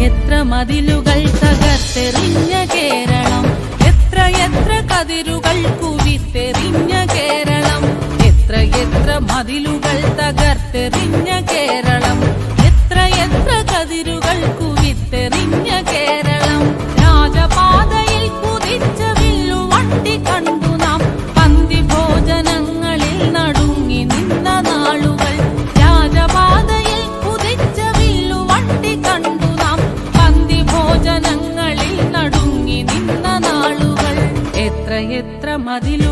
എത്ര മതിലുകൾ തകർത്തെറിഞ്ഞ കേരളം, എത്ര കതിരുകൾ കുവിത്തെറിഞ്ഞ കേരളം, എത്ര മതിലുകൾ തകർത്തെറിഞ്ഞ കേരളം, എത്ര കതിരുകൾ കുവിത്തെറിഞ്ഞ കേരളം. രാജപാതയിൽ കുതിച്ച വില്ലുവണ്ടി കണ്ടു നാം, പന്തി ഭോജനങ്ങളിൽ നടുങ്ങി നിന്ന നാളുകൾ. രാജപാതയിൽ കുതിച്ച വില്ലുവണ്ടി കണ്ടു നാം, പന്തി ഭോജനങ്ങളിൽ നടുങ്ങി നിന്ന നാളുകൾ. എത്ര മതിലു